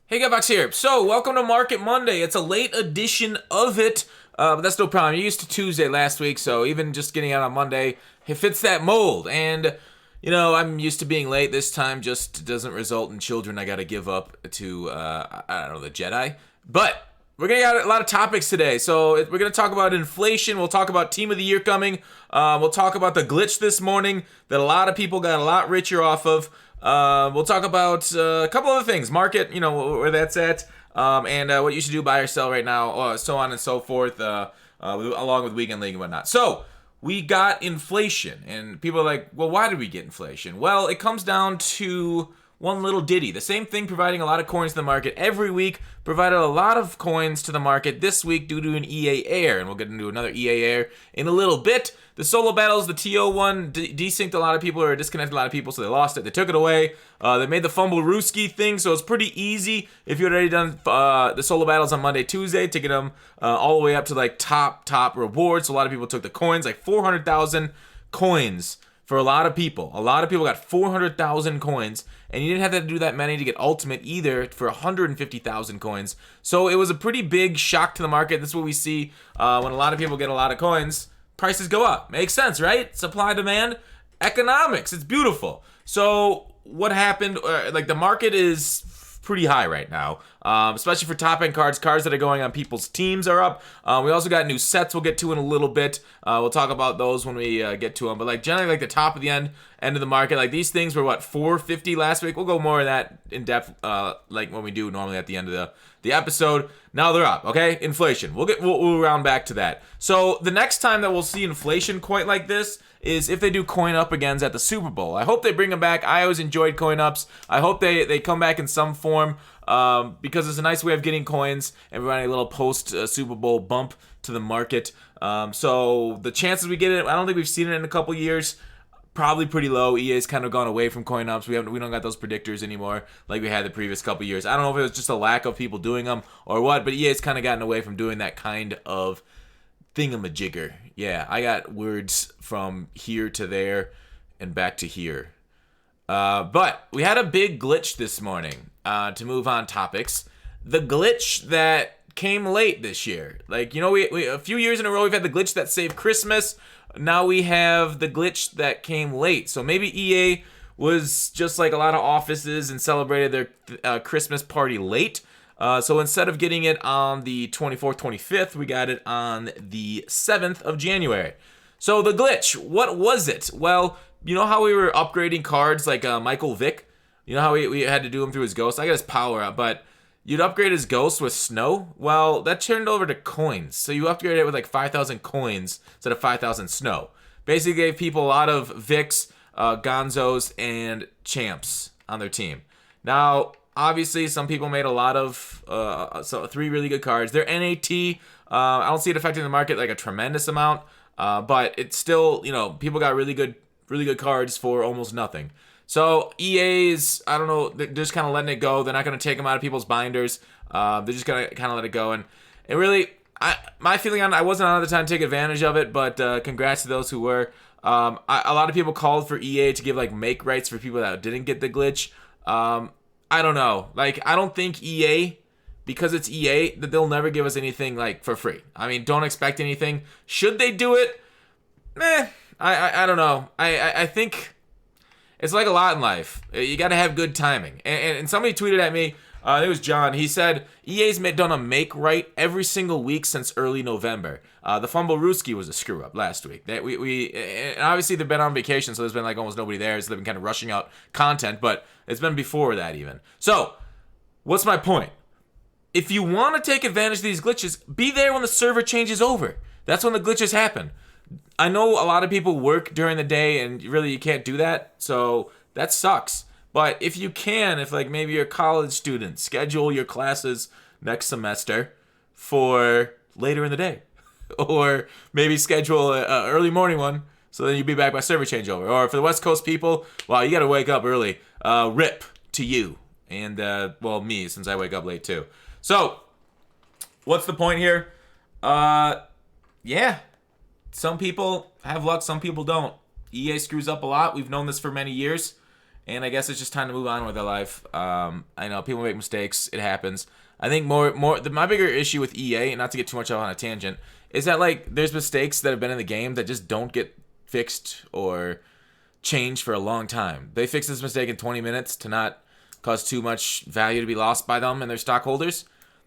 Hey, Gutbox here. So, welcome to Market Monday. It's a late edition of it, but that's no problem. You're used to Tuesday last week, so even just getting out on Monday, it fits that mold. And, I'm used to being late. This time just doesn't result in children I gotta give up to, I don't know, the Jedi. But we're gonna got a lot of topics today. So, we're gonna talk about inflation. We'll talk about Team of the Year coming. We'll talk about the glitch this morning that a lot of people got a lot richer off of. We'll talk about a couple other things, market, where that's at, and what you should do, buy or sell right now, so on and so forth, along with weekend league and whatnot. So we got inflation, and people are like, well, why did we get inflation? Well, it comes down to one little ditty. The same thing providing a lot of coins to the market every week, provided a lot of coins to the market this week due to an EA error, and we'll get into another EA error in a little bit. The solo battles, the TO one desynced a lot of people, or disconnected a lot of people, so they lost it. They took it away. They made the fumble Rooski thing, so it's pretty easy if you had already done the solo battles on Monday, Tuesday, to get them all the way up to like top rewards. So a lot of people took the coins, like 400,000 coins for a lot of people. A lot of people got 400,000 coins, and you didn't have to do that many to get ultimate either for 150,000 coins. So it was a pretty big shock to the market. That's what we see when a lot of people get a lot of coins. Prices go up. Makes sense, right? Supply, demand, economics. It's beautiful. So what happened? The market is pretty high right now, especially for top-end cards. Cards that are going on people's teams are up. We also got new sets we'll get to in a little bit. We'll talk about those when we get to them. But generally, the top of the end of the market, these things were, 450 last week? We'll go more of that in depth when we do normally at the end of the episode. Now they're up, okay? Inflation. We'll round back to that. So the next time that we'll see inflation quite like this is if they do coin up agains at the Super Bowl. I hope they bring them back. I always enjoyed coin ups. I hope they come back in some form because it's a nice way of getting coins and providing a little post Super Bowl bump to the market. So the chances we get it, I don't think we've seen it in a couple years. Probably pretty low. EA's kind of gone away from coin ups. We don't got those predictors anymore like we had the previous couple years. I don't know if it was just a lack of people doing them or what, but EA's kind of gotten away from doing that kind of thingamajigger. Yeah, I got words from here to there and back to here. But we had a big glitch this morning to move on topics. The glitch that came late this year. We a few years in a row we've had the glitch that saved Christmas. Now we have the glitch that came late. So maybe EA was just like a lot of offices and celebrated their Christmas party late. So instead of getting it on the 24th, 25th, we got it on the 7th of January. So the glitch, what was it? Well, you know how we were upgrading cards like Michael Vick? You know how we had to do him through his ghost? I got his power up, but you'd upgrade his ghost with snow. Well, that turned over to coins. So you upgrade it with 5,000 coins instead of 5,000 snow. Basically gave people a lot of Vicks, Gonzos, and Champs on their team. Now, obviously, some people made a lot of, 3 really good cards. Their NAT, I don't see it affecting the market like a tremendous amount, but it's still, people got really good cards for almost nothing. So EA's, I don't know, they're just kind of letting it go. They're not going to take them out of people's binders. They're just going to kind of let it go. And it really, my feeling on it, I wasn't on at the time to take advantage of it, but congrats to those who were. A lot of people called for EA to give make rights for people that didn't get the glitch. I don't know. I don't think EA, because it's EA, that they'll never give us anything for free. I mean, don't expect anything. Should they do it? I don't know. I think it's like a lot in life. You got to have good timing. And somebody tweeted at me, it was John. He said, EA's done a make right every single week since early November. The fumble Rooski was a screw up last week. And obviously they've been on vacation, so there's been almost nobody there, so they've been kind of rushing out content, but it's been before that even. So, what's my point? If you want to take advantage of these glitches, be there when the server changes over. That's when the glitches happen. I know a lot of people work during the day, and really you can't do that, so that sucks. But if you can, if maybe you're a college student, schedule your classes next semester for later in the day. Or maybe schedule an early morning one so then you'll be back by server changeover. Or for the West Coast people, wow, you got to wake up early. RIP to you. And, me, since I wake up late too. So, what's the point here? Yeah. Some people have luck, some people don't. EA screws up a lot. We've known this for many years. and I guess it's just time to move on with their life. I know people make mistakes; it happens. I think my bigger issue with EA, and not to get too much off on a tangent, is that like there's mistakes that have been in the game that just don't get fixed or changed for a long time. They fix this mistake in 20 minutes to not cause too much value to be lost by them and their stockholders.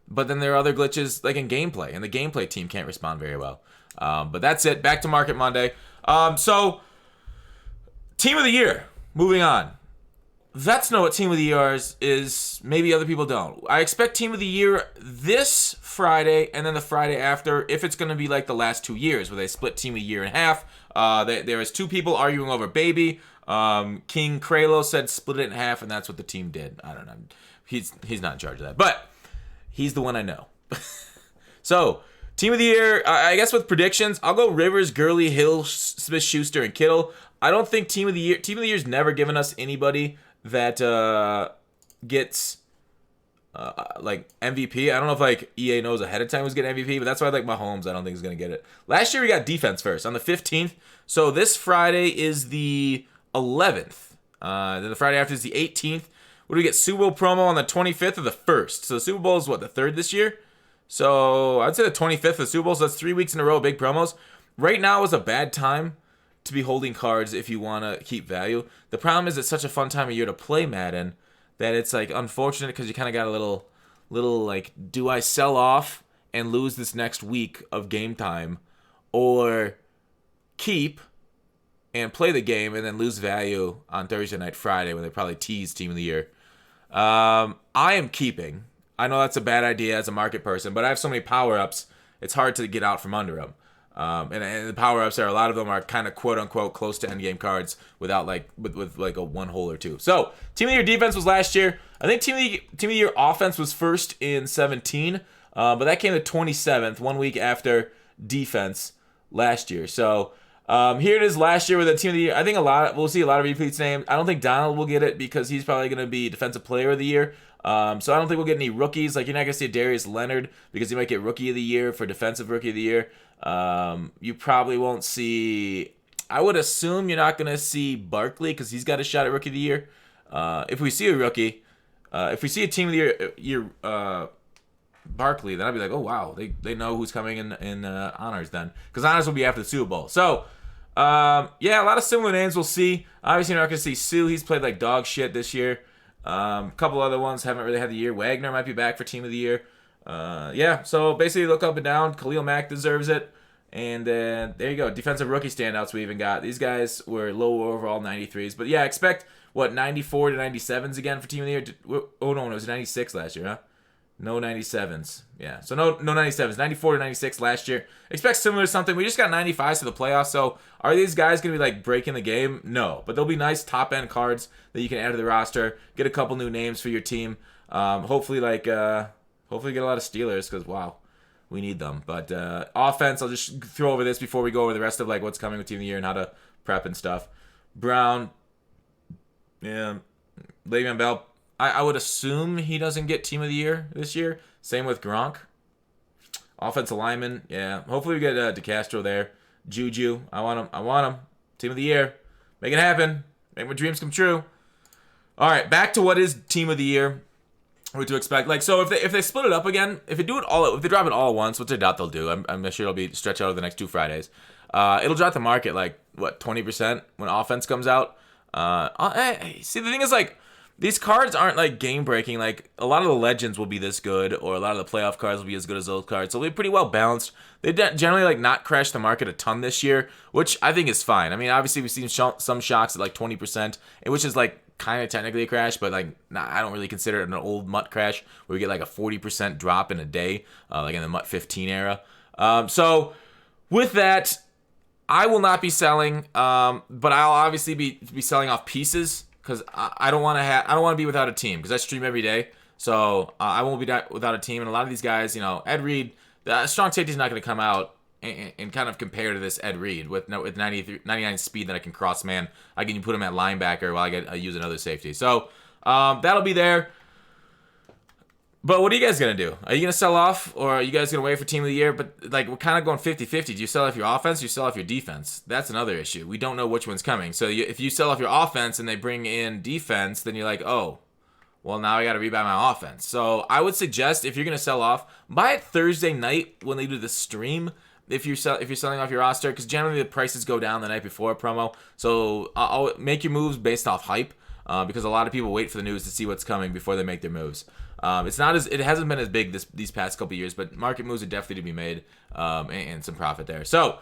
But then there are other glitches like in gameplay, and the gameplay team can't respond very well. But that's it. Back to Market Monday. So, Team of the Year. Moving on. Vets know what Team of the Year is. Maybe other people don't. I expect Team of the Year this Friday and then the Friday after, if it's going to be like the last 2 years where they split Team of the Year in half. There is 2 people arguing over Baby. King Kralo said split it in half, and that's what the team did. I don't know. He's not in charge of that. But he's the one I know. So, Team of the Year, I guess with predictions, I'll go Rivers, Gurley, Hill, Smith-Schuster, and Kittle. I don't think Team of the Year's never given us anybody that gets like MVP. I don't know if like EA knows ahead of time who's getting MVP, but that's why I like Mahomes. I don't think he's gonna get it. Last year we got defense first on the 15th. So this Friday is the 11th. Then the Friday after is the 18th. What do we get? Super Bowl promo on the 25th or the 1st? So the Super Bowl is what, the 3rd this year? So I'd say the 25th of the Super Bowl. So that's 3 weeks in a row, big promos. Right now is a bad time to be holding cards if you want to keep value. The problem is it's such a fun time of year to play Madden that it's like unfortunate because you kind of got a little like, do I sell off and lose this next week of game time, or keep and play the game and then lose value on Thursday night, Friday when they probably tease Team of the Year? I am keeping. I know that's a bad idea as a market person, but I have so many power-ups, it's hard to get out from under them. And the power-ups are, a lot of them are kind of quote-unquote close to endgame cards without like with like a 1 hole or 2. So, Team of the Year defense was last year. I think Team of the Year offense was first in 17, but that came to 27th, 1 week after defense last year. So, here it is last year with the Team of the Year. I think we'll see a lot of repeats names. I don't think Donald will get it because he's probably going to be Defensive Player of the Year. So I don't think we'll get any rookies. Like, you're not going to see Darius Leonard because he might get Rookie of the Year for Defensive Rookie of the Year. You probably won't see... I would assume you're not going to see Barkley because he's got a shot at Rookie of the Year. If we see a rookie, if we see a Team of the Year Barkley, then I'd be like, oh, wow, they know who's coming in honors then. Because honors will be after the Super Bowl. So, yeah, a lot of similar names we'll see. Obviously, you're not going to see Sue. He's played like dog shit this year. A couple other ones haven't really had the year. Wagner might be back for Team of the Year. Yeah, so basically look up and down. Khalil Mack deserves it. And then there you go. Defensive rookie standouts we even got. These guys were low overall 93s. But yeah, expect, 94 to 97s again for Team of the Year? Oh, no, it was 96 last year, huh? No 97s. Yeah, so no 97s. 94 to 96 last year. Expect similar to something. We just got 95s to the playoffs. So are these guys going to be like breaking the game? No. But they'll be nice top-end cards that you can add to the roster. Get a couple new names for your team. Hopefully get a lot of Steelers because, wow, we need them. But offense, I'll just throw over this before we go over the rest of like what's coming with Team of the Year and how to prep and stuff. Brown, yeah, Le'Veon Bell. I would assume he doesn't get Team of the Year this year. Same with Gronk. Offensive lineman, yeah. Hopefully we get DeCastro there. Juju, I want him. Team of the Year. Make it happen. Make my dreams come true. All right, back to what is Team of the Year. What to expect? Like, so if they split it up again, if they drop it all at once, which I doubt they'll do, I'm sure it'll be stretched out over the next 2 Fridays. It'll drop the market like 20% when offense comes out. See, the thing is like, these cards aren't like game breaking. Like, a lot of the legends will be this good, or a lot of the playoff cards will be as good as those cards. So they'll be pretty well balanced. They generally like not crash the market a ton this year, which I think is fine. I mean, obviously we've seen some shocks at like 20%, which is like kind of technically a crash, but like I don't really consider it an old MUT crash where we get like a 40% drop in a day, like in the MUT 15 era. So with that, I will not be selling, but I'll obviously be selling off pieces. Because I don't want to be without a team, because I stream every day. So I won't be without a team. And a lot of these guys, Ed Reed, the strong safety's not going to come out and kind of compare to this Ed Reed with 99 speed that I can cross man. I can put him at linebacker while I use another safety. So that'll be there. But what are you guys going to do? Are you going to sell off, or are you guys going to wait for Team of the Year? But, like, we're kind of going 50-50. Do you sell off your offense, or do you sell off your defense? That's another issue. We don't know which one's coming. So if you sell off your offense and they bring in defense, then you're like, oh, well, now I got to rebuy my offense. So I would suggest, if you're going to sell off, buy it Thursday night when they do the stream. If you're selling off your roster, because generally the prices go down the night before a promo. So I'll make your moves based off hype, because a lot of people wait for the news to see what's coming before they make their moves. It hasn't been as big these past couple years, but market moves are definitely to be made, and some profit there. So,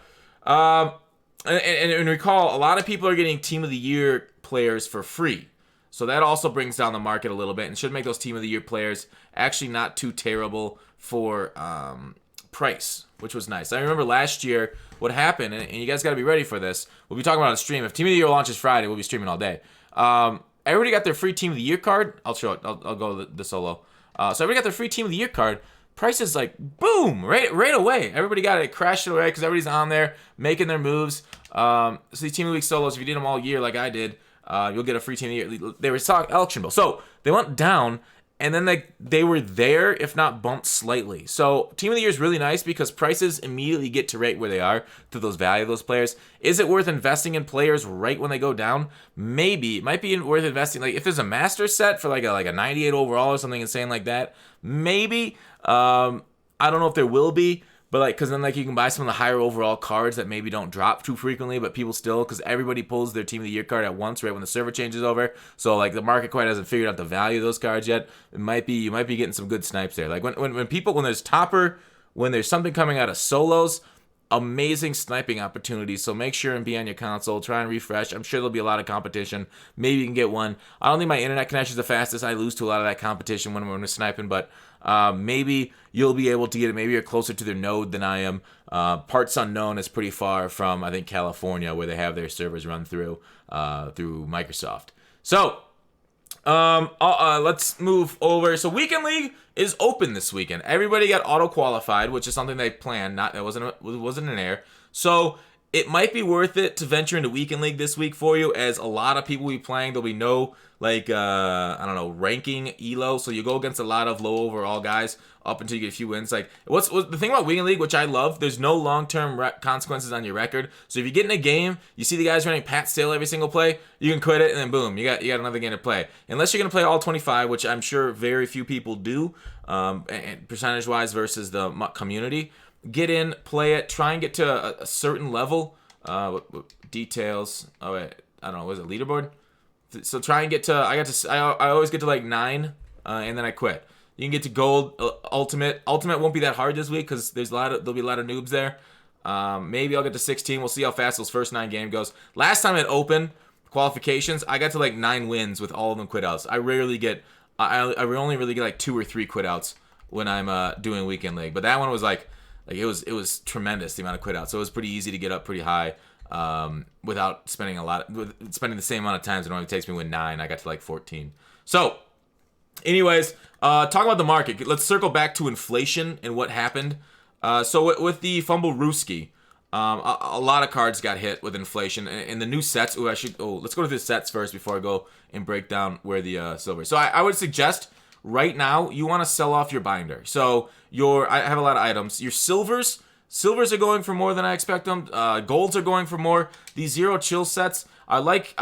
and recall, a lot of people are getting Team of the Year players for free. So that also brings down the market a little bit and should make those Team of the Year players actually not too terrible for price, which was nice. I remember last year what happened, and you guys got to be ready for this. We'll be talking about it on stream. If Team of the Year launches Friday, we'll be streaming all day. Everybody got their free Team of the Year card. I'll show it. I'll go the solo. So everybody got their free Team of the Year card. Price is like boom, right away. Everybody got it, crashed it away because everybody's on there making their moves. So these Team of the Week solos, if you did them all year like I did, you'll get a free Team of the Year. They were auctionable, so they went down, and then they were there, if not bumped slightly. So Team of the Year is really nice because prices immediately get to right where they are to those value of those players. Is it worth investing in players right when they go down? Maybe. It might be worth investing. Like if there's a master set for like a 98 overall or something insane like that, maybe. I don't know if there will be. But like, because then like you can buy some of the higher overall cards that maybe don't drop too frequently, but people still, because everybody pulls their Team of the Year card at once, right when the server changes over. So like the market quite hasn't figured out the value of those cards yet. You might be getting some good snipes there. Like when there's topper, when there's something coming out of solos, amazing sniping opportunities. So make sure and be on your console. Try and refresh. I'm sure there'll be a lot of competition. Maybe you can get one. I don't think my internet connection is the fastest. I lose to a lot of that competition when we're sniping, but maybe you'll be able to get it. Maybe you're closer to their node than I am. Parts Unknown is pretty far from, I think, California, where they have their servers run through Microsoft. So let's move over. So Weekend League is open this weekend. Everybody got auto qualified, which is something they planned. It wasn't an error. So it might be worth it to venture into Weekend League this week for you, as a lot of people will be playing. There'll be no ranking elo, so you go against a lot of low overall guys up until you get a few wins. Like what's the thing about Weekend League, which I love, there's no long-term consequences on your record. So if you get in a game, you see the guys running Pat Sale every single play, you can quit it, and then boom, you got another game to play. Unless you're gonna play all 25, which I'm sure very few people do, and percentage-wise versus the community. Get in, play it, try and get to a certain level. Details. Oh wait, I don't know. Was it leaderboard? So try and get to. I always get to like 9, and then I quit. You can get to gold, ultimate. Ultimate won't be that hard this week because there'll be a lot of noobs there. Maybe I'll get to 16. We'll see how fast those first 9 game goes. Last time it opened qualifications, I got to like 9 wins with all of them quit outs. I rarely get. I only really get like 2 or 3 quit outs when I'm doing Weekend League. But that one was like it was tremendous, the amount of quit outs. So it was pretty easy to get up pretty high without spending the same amount of times it normally takes me to win 9. I got to like 14. So anyways, talking about the market, let's circle back to inflation and what happened. So with the Fumble Rooski, a lot of cards got hit with inflation, and the new sets. Let's go to the sets first before I go and break down where the silver is. So I would suggest right now you want to sell off your binder. So I have a lot of items. Your silvers are going for more than I expect them. Golds are going for more. These zero chill sets, I like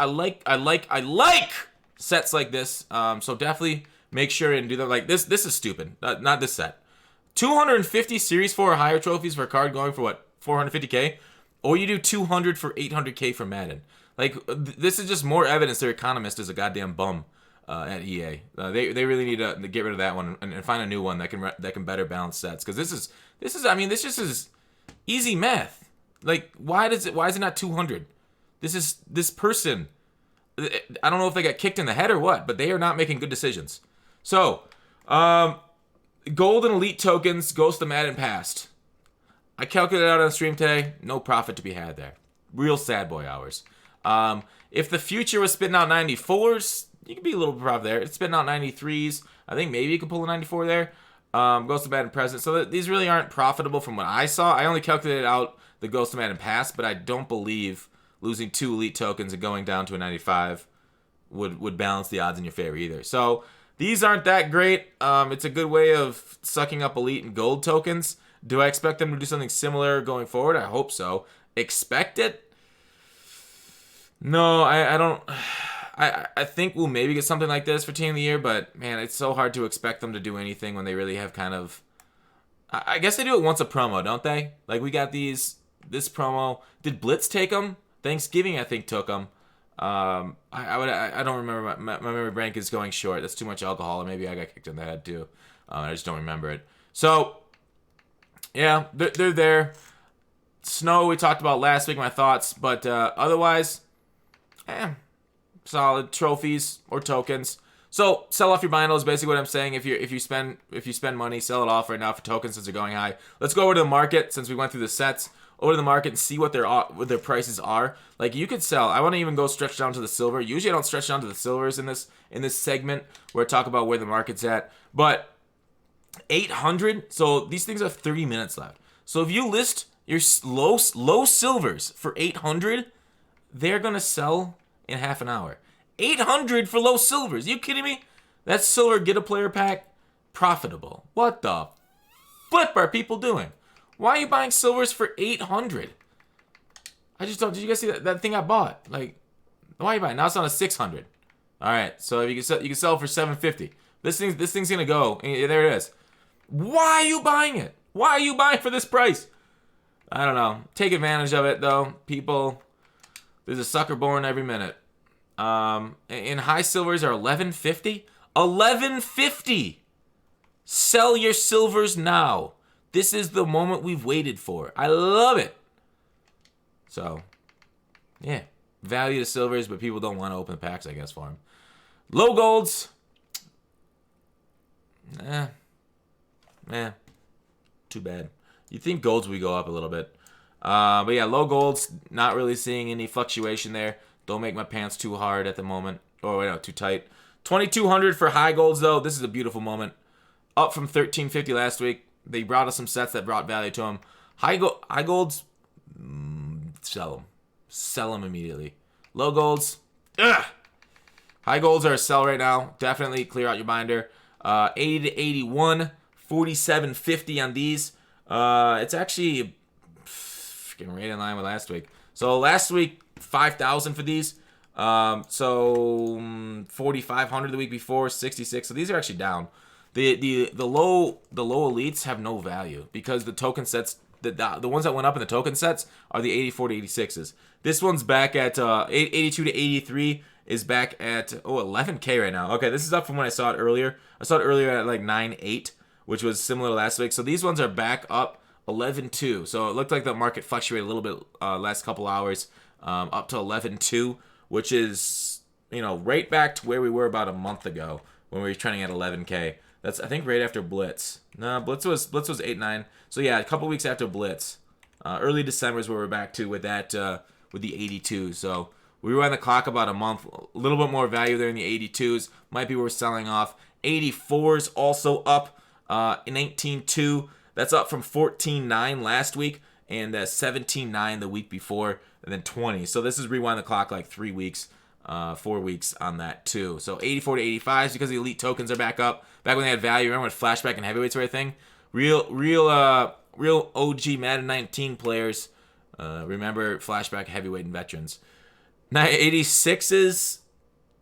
sets like this. So definitely make sure and do that. Like this is stupid. Not this set. 250 Series 4 or higher trophies for a card going for what? 450k? Or you do 200 for 800k for Madden. Like this is just more evidence their economist is a goddamn bum at EA. They really need to get rid of that one and find a new one that can better balance sets, because this just is easy math. Like why is it not 200? This person, I don't know if they got kicked in the head or what, but they are not making good decisions. So, gold and elite tokens, Ghost of Madden Past. I calculated out on stream today, no profit to be had there. Real sad boy hours. If the future was spitting out 94s, you could be a little profit there. It's spitting out 93s. I think maybe you could pull a 94 there. Ghost of Madden Present. So these really aren't profitable from what I saw. I only calculated out the Ghost of Madden Past, but I don't believe losing 2 elite tokens and going down to a 95 would balance the odds in your favor either. So These aren't that great. It's a good way of sucking up elite and gold tokens. Do I expect them to do something similar going forward? I hope so. Expect it? No, I don't. I think we'll maybe get something like this for Team of the Year, but man, it's so hard to expect them to do anything when they really have kind of. I guess they do it once a promo, don't they? Like we got this promo. Did Blitz take them? Thanksgiving, I think, took them. I don't remember. My memory bank is going short. That's too much alcohol, or maybe I got kicked in the head too. I just don't remember it. So, yeah, they're there. Snow, we talked about last week. My thoughts, but otherwise, solid trophies or tokens. So sell off your bindo is basically what I'm saying. If you spend money, sell it off right now for tokens since they're going high. Let's go over to the market since we went through the sets. Over to the market and see what their prices are. Like you could sell. I want to even go stretch down to the silver. Usually I don't stretch down to the silvers in this segment where I talk about where the market's at. But 800. So these things have 30 minutes left. So if you list your low silvers for 800, they're gonna sell in half an hour. 800 for low silvers. Are you kidding me? That's silver get a player pack profitable. What the flip are people doing? Why are you buying silvers for 800? I just don't. Did you guys see that thing I bought? Like, why are you buying? Now it's on a 600. All right, so if you can sell for 750. This thing's gonna go. There it is. Why are you buying it? Why are you buying for this price? I don't know. Take advantage of it though, people. There's a sucker born every minute. And high silvers are 1150. 1150. Sell your silvers now. This is the moment we've waited for. I love it. So, yeah. Value the silvers, but people don't want to open the packs, I guess, for them. Low golds. Too bad. You'd think golds would go up a little bit. But yeah, low golds, not really seeing any fluctuation there. Don't make my pants too hard at the moment. Oh, wait, no, too tight. 2,200 for high golds, though. This is a beautiful moment. Up from 1,350 last week. They brought us some sets that brought value to them. High golds, sell them. Sell them immediately. Low golds, ugh. High golds are a sell right now. Definitely clear out your binder. 80 to 81, 47.50 on these. It's actually freaking right in line with last week. So last week, 5,000 for these. So 4,500 the week before, 66. So these are actually down. The low elites have no value because the token sets, the ones that went up in the token sets are the 84 to 86s. This one's back at 82 to 83 is back at 11K right now. Okay, this is up from when I saw it earlier. I saw it earlier at like 9.8, which was similar to last week. So these ones are back up 11.2. So it looked like the market fluctuated a little bit last couple hours up to 11.2, which is right back to where we were about a month ago when we were trending at 11K. That's I think right after Blitz. No, Blitz was 8.9. So yeah, a couple weeks after Blitz, early December is where we're back to with that with the 82. So we were on the clock about a month. A little bit more value there in the 82s. Might be worth selling off. 84s also up in 19.2. That's up from 14.9 last week and 17.9 the week before, and then 20. So this is rewind the clock like 3 weeks. 4 weeks on that too. So 84 to 85 because the elite tokens are back up. Back when they had value, remember when flashback and heavyweights were a thing? Real OG Madden 19 players remember flashback, heavyweight, and veterans. Now 86s,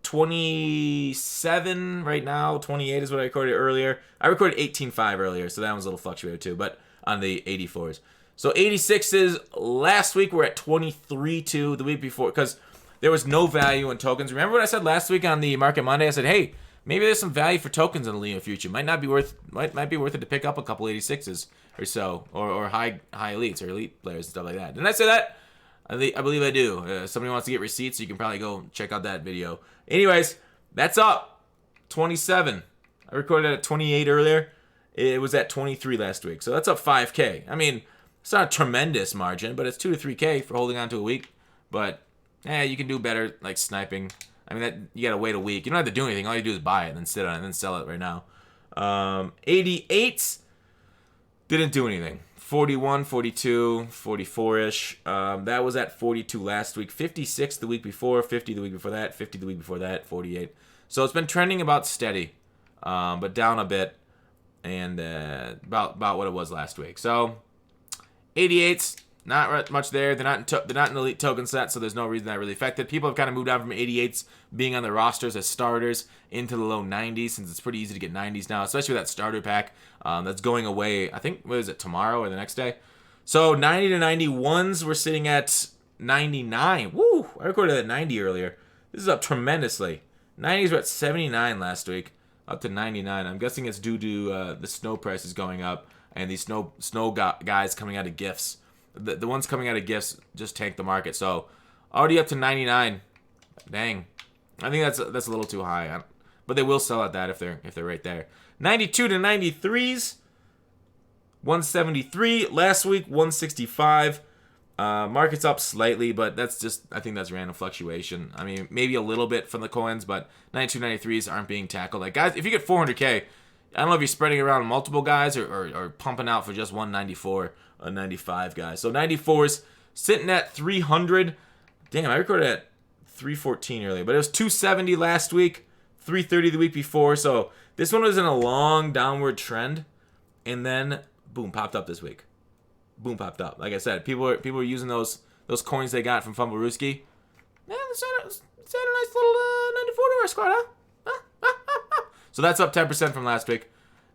27 right now. 28 is what I recorded earlier. I recorded 18.5 earlier, so that one's a little fluctuated too. But on the 84s, so 86s last week we're at 23.2. The week before because there was no value in tokens. Remember what I said last week on the Market Monday? I said, hey, maybe there's some value for tokens in the near future. Might be worth it to pick up a couple 86s or so, or high elites or elite players and stuff like that. Didn't I say that? I believe I do. If somebody wants to get receipts, you can probably go check out that video. Anyways, that's up 27. I recorded it at 28 earlier. It was at 23 last week, so that's up 5K. I mean, it's not a tremendous margin, but it's 2 to 3K for holding on to a week. But you can do better, like sniping. I mean, that you gotta wait a week. You don't have to do anything. All you do is buy it and then sit on it and then sell it right now. 88s didn't do anything. 41, 42, 44-ish. That was at 42 last week. 56 the week before, 50 the week before that, 50 the week before that, 48. So it's been trending about steady. but down a bit, and about what it was last week. So 88s, not much there. They're not in the elite token set, so there's no reason that really affected. People have kind of moved on from 88s being on the rosters as starters into the low 90s, since it's pretty easy to get 90s now, especially with that starter pack that's going away. I think, what is it, tomorrow or the next day? So 90 to 91s, we're sitting at 99. Woo! I recorded at 90 earlier. This is up tremendously. 90s were at 79 last week, up to 99. I'm guessing it's due to the snow prices going up and these snow guys coming out of gifts. The ones coming out of gifts just tanked the market. So already up to 99. Dang, I think that's a little too high. But they will sell at that if they're right there. 92 to 93s. 173 last week. 165. Market's up slightly, but I think that's random fluctuation. I mean, maybe a little bit from the coins, but 92, 93s aren't being tackled. Like, guys, if you get 400K, I don't know if you're spreading around multiple guys or pumping out for just one 94 or 95 guys. So 94s sitting at 300. Damn, I recorded at 314 earlier, but it was 270 last week, 330 the week before. So this one was in a long downward trend, and then boom, popped up this week. Boom, popped up. Like I said, people are using those coins they got from Fumblerooski. Man, it's a nice little 94 to our squad, huh? So that's up 10% from last week.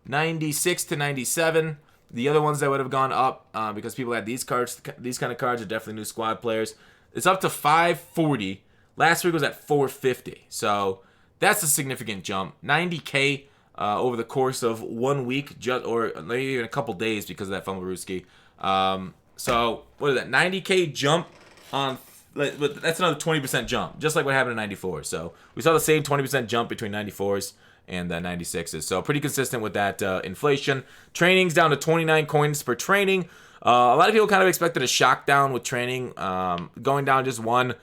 96 to 97. The other ones that would have gone up because people had these cards. These kind of cards are definitely new squad players. It's up to 540. Last week was at 450. So that's a significant jump. 90K over the course of 1 week, or maybe even a couple days because of that Fumblerooski. So what is that? 90K jump on. That's another 20% jump, just like what happened in 94. So we saw the same 20% jump between 94s and 96s. So pretty consistent with that inflation. Training's down to 29 coins per training. A lot of people kind of expected a shock down with training, going down just one.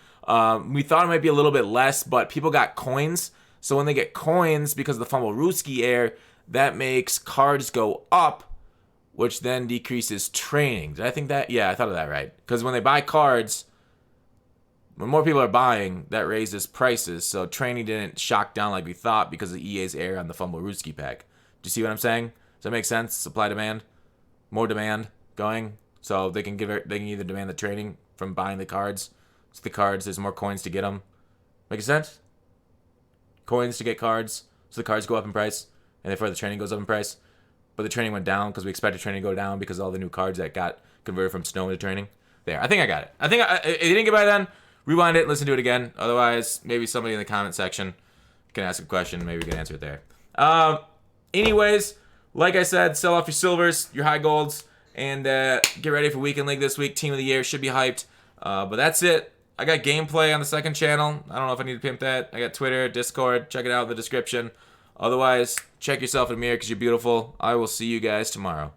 We thought it might be a little bit less, but people got coins. So when they get coins, because of the Fumblerooski air, that makes cards go up, which then decreases training. Did I think that? Yeah, I thought of that right. Because when they buy cards, when more people are buying, that raises prices. So training didn't shock down like we thought because of EA's air on the Fumblerooski pack. Do you see what I'm saying? Does that make sense? Supply demand, more demand going, so they can either demand the training from buying the cards. So the cards, there's more coins to get them. Make sense? Coins to get cards, so the cards go up in price, and therefore the training goes up in price. But the training went down because we expected training to go down because of all the new cards that got converted from snow into training. There, I think I got it. I think if you didn't get by then, rewind it and listen to it again. Otherwise, maybe somebody in the comment section can ask a question. Maybe we can answer it there. Anyways, like I said, sell off your silvers, your high golds, and get ready for Weekend League this week. Team of the Year should be hyped. But that's it. I got gameplay on the second channel. I don't know if I need to pimp that. I got Twitter, Discord. Check it out in the description. Otherwise, check yourself in the mirror because you're beautiful. I will see you guys tomorrow.